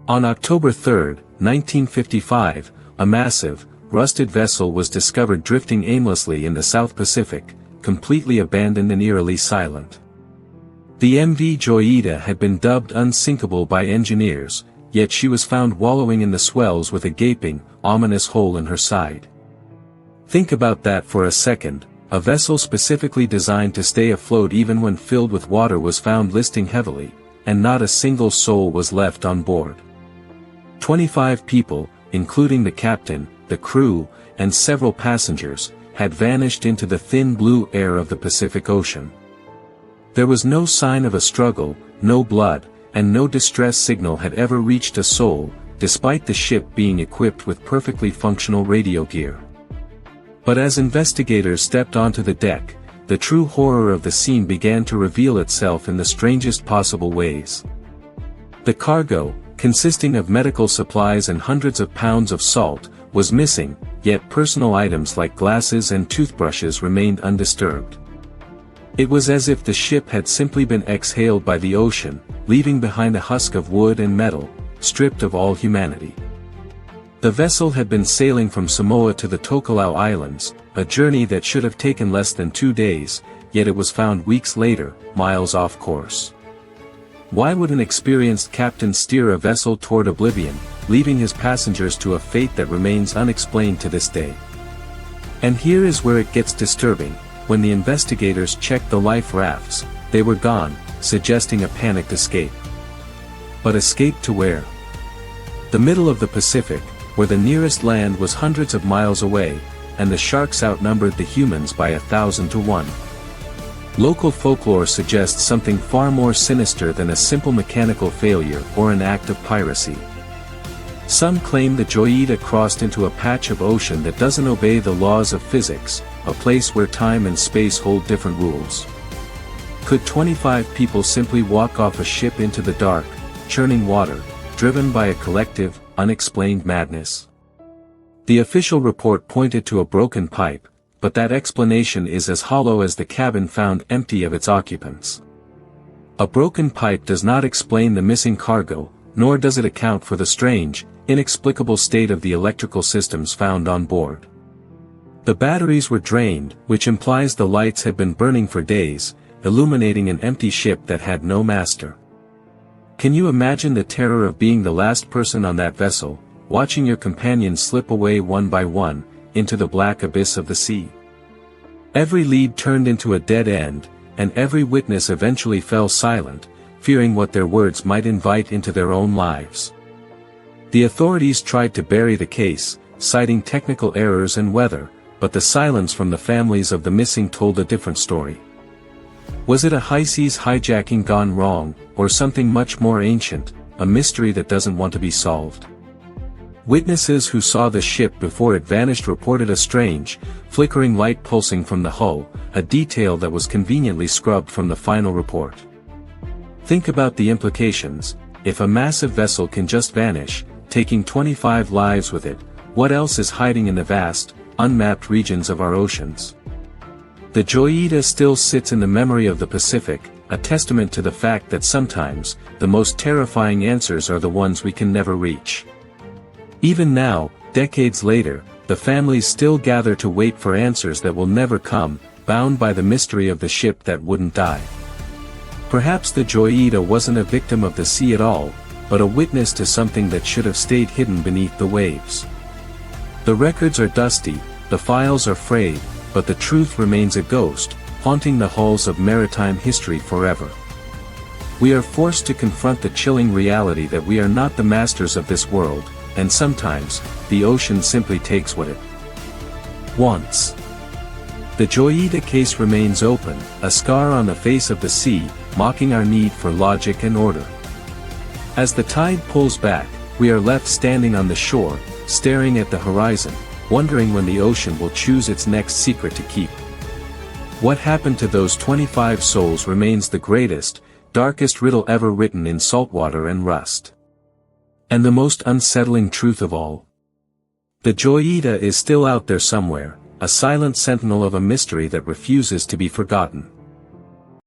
On October 3, 1955, a massive, rusted vessel was discovered drifting aimlessly in the South Pacific, completely abandoned and eerily silent. The MV Joyita had been dubbed unsinkable by engineers, yet she was found wallowing in the swells with a gaping, ominous hole in her side. Think about that for a second. A vessel specifically designed to stay afloat even when filled with water was found listing heavily, and not a single soul was left on board. 25 people, including the captain, the crew, and several passengers, had vanished into the thin blue air of the Pacific Ocean. There was no sign of a struggle, no blood, and no distress signal had ever reached a soul, despite the ship being equipped with perfectly functional radio gear. But as investigators stepped onto the deck, the true horror of the scene began to reveal itself in the strangest possible ways. The cargo, consisting of medical supplies and hundreds of pounds of salt, was missing, yet personal items like glasses and toothbrushes remained undisturbed. It was as if the ship had simply been exhaled by the ocean, leaving behind a husk of wood and metal, stripped of all humanity. The vessel had been sailing from Samoa to the Tokelau Islands, a journey that should have taken less than 2 days, yet it was found weeks later, miles off course. Why would an experienced captain steer a vessel toward oblivion, leaving his passengers to a fate that remains unexplained to this day? And here is where it gets disturbing. When the investigators checked the life rafts, they were gone, suggesting a panicked escape. But escape to where? The middle of the Pacific, where the nearest land was hundreds of miles away, and the sharks outnumbered the humans by 1,000 to 1. Local folklore suggests something far more sinister than a simple mechanical failure or an act of piracy. Some claim the Joyita crossed into a patch of ocean that doesn't obey the laws of physics, a place where time and space hold different rules. Could 25 people simply walk off a ship into the dark, churning water, driven by a collective, unexplained madness? The official report pointed to a broken pipe, but that explanation is as hollow as the cabin found empty of its occupants. A broken pipe does not explain the missing cargo, nor does it account for the strange, inexplicable state of the electrical systems found on board. The batteries were drained, which implies the lights had been burning for days, illuminating an empty ship that had no master. Can you imagine the terror of being the last person on that vessel, watching your companions slip away one by one, into the black abyss of the sea? Every lead turned into a dead end, and every witness eventually fell silent, fearing what their words might invite into their own lives. The authorities tried to bury the case, citing technical errors and weather, but the silence from the families of the missing told a different story. Was it a high-seas hijacking gone wrong, or something much more ancient, a mystery that doesn't want to be solved? Witnesses who saw the ship before it vanished reported a strange, flickering light pulsing from the hull, a detail that was conveniently scrubbed from the final report. Think about the implications. If a massive vessel can just vanish, taking 25 lives with it, what else is hiding in the vast, unmapped regions of our oceans? The Joyita still sits in the memory of the Pacific, a testament to the fact that sometimes, the most terrifying answers are the ones we can never reach. Even now, decades later, the families still gather to wait for answers that will never come, bound by the mystery of the ship that wouldn't die. Perhaps the Joyita wasn't a victim of the sea at all, but a witness to something that should have stayed hidden beneath the waves. The records are dusty, the files are frayed, but the truth remains a ghost, haunting the halls of maritime history forever. We are forced to confront the chilling reality that we are not the masters of this world, and sometimes, the ocean simply takes what it wants. The Joyita case remains open, a scar on the face of the sea, mocking our need for logic and order. As the tide pulls back, we are left standing on the shore, staring at the horizon, wondering when the ocean will choose its next secret to keep. What happened to those 25 souls remains the greatest, darkest riddle ever written in saltwater and rust. And the most unsettling truth of all. The Joyita is still out there somewhere, a silent sentinel of a mystery that refuses to be forgotten.